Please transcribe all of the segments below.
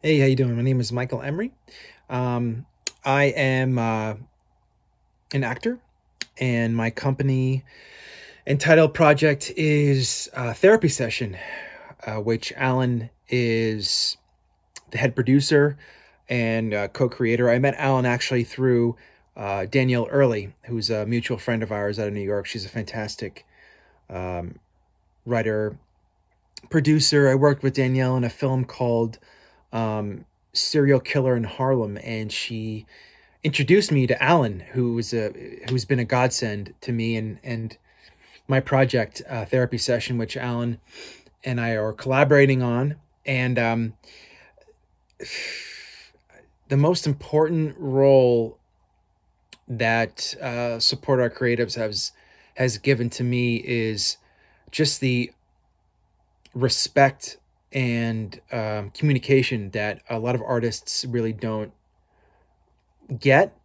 Hey, how you doing? My name is Michael Emery. Um, I am an actor, and my company and title project is Therapy Session, which Alan is the head producer and co-creator. I met Alan actually through Danielle Early, who's a mutual friend of ours out of New York. She's a fantastic um, writer, producer. I worked with Danielle in a film called um, Serial Killer in Harlem, and she introduced me to Alan, who's been a godsend to me and my project therapy session, which Alan and I are collaborating on. And the most important role that Support Our Creatives has given to me is just the respect and communication that a lot of artists really don't get.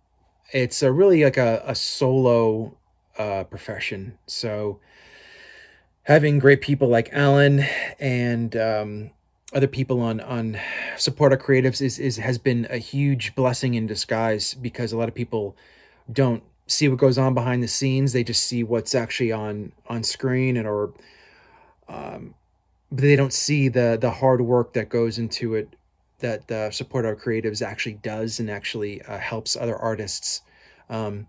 It's a really like a solo profession. So having great people like Alan and other people on Support Our Creatives is has been a huge blessing in disguise, because a lot of people don't see what goes on behind the scenes. They just see what's actually on screen, and or but they don't see the hard work that goes into it, that the Support Our Creatives actually does, and actually helps other artists um,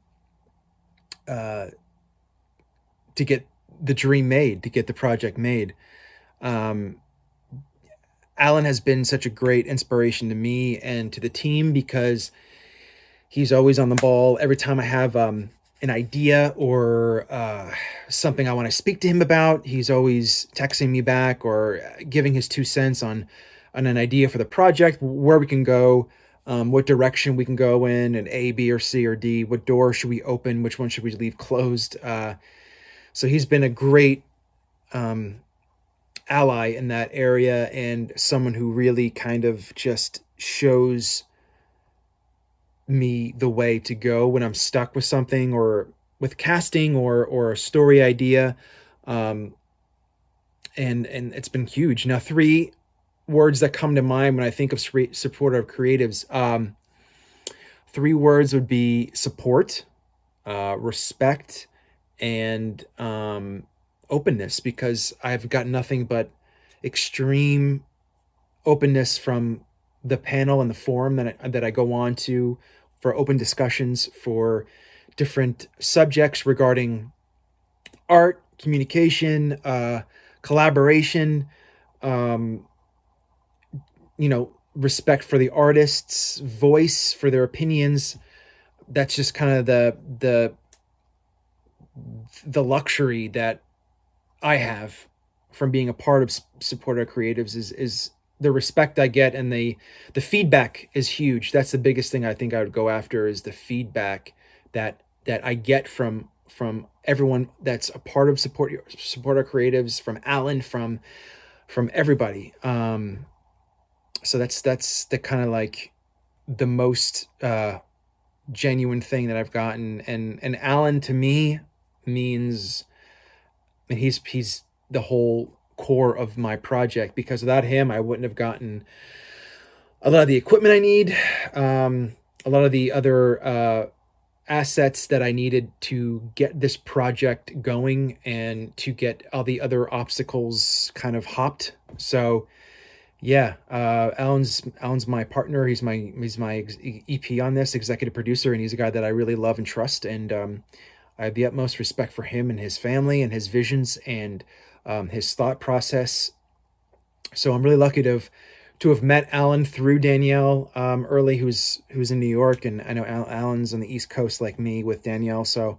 uh, to get the dream made, to get the project made. Um, Alan has been such a great inspiration to me and to the team, because he's always on the ball. Every time I have an idea or something I want to speak to him about, he's always texting me back or giving his 2 cents on an idea for the project, where we can go, what direction we can go in, and A, B, or C, or D. What door should we open? Which one should we leave closed? So he's been a great um, ally in that area, and someone who really kind of just shows me the way to go when I'm stuck with something, or with casting, or a story idea. Um, and it's been huge. Now, three words that come to mind when I think of supportive creatives. Three words would be support, respect, and openness, because I've got nothing but extreme openness from the panel and the forum that I go on to for open discussions for different subjects regarding art, communication, collaboration, um, respect for the artist's voice, for their opinions. That's just kind of the luxury that I have from being a part of Support Our Creatives, is the respect I get, and the feedback is huge. That's the biggest thing I think I would go after, is the feedback that I get from everyone that's a part of Support Our Creatives, from Alan, from everybody. So that's the kind of like the most genuine thing that I've gotten, and Alan to me means, and he's the whole core of my project, because without him I wouldn't have gotten a lot of the equipment I need, a lot of the other assets that I needed to get this project going, and to get all the other obstacles kind of hopped. So yeah, Alan's my partner. He's my EP on this, executive producer, and he's a guy that I really love and trust. And I have the utmost respect for him and his family and his visions, and his thought process. So I'm really lucky to have met Alan through Danielle Early, who's in New York, and I know Alan's on the East Coast like me with Danielle. So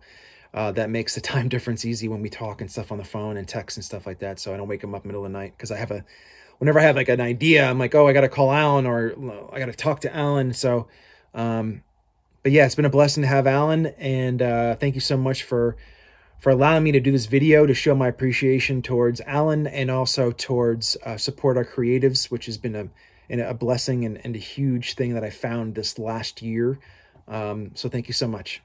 that makes the time difference easy when we talk and stuff on the phone and text and stuff like that. So I don't wake him up middle of the night, because whenever I have like an idea, I'm like, oh, I got to call Alan, or I got to talk to Alan. So, but yeah, it's been a blessing to have Alan, and thank you so much for allowing me to do this video to show my appreciation towards Alan, and also towards Support Our Creatives, which has been a blessing, and a huge thing that I found this last year. So thank you so much.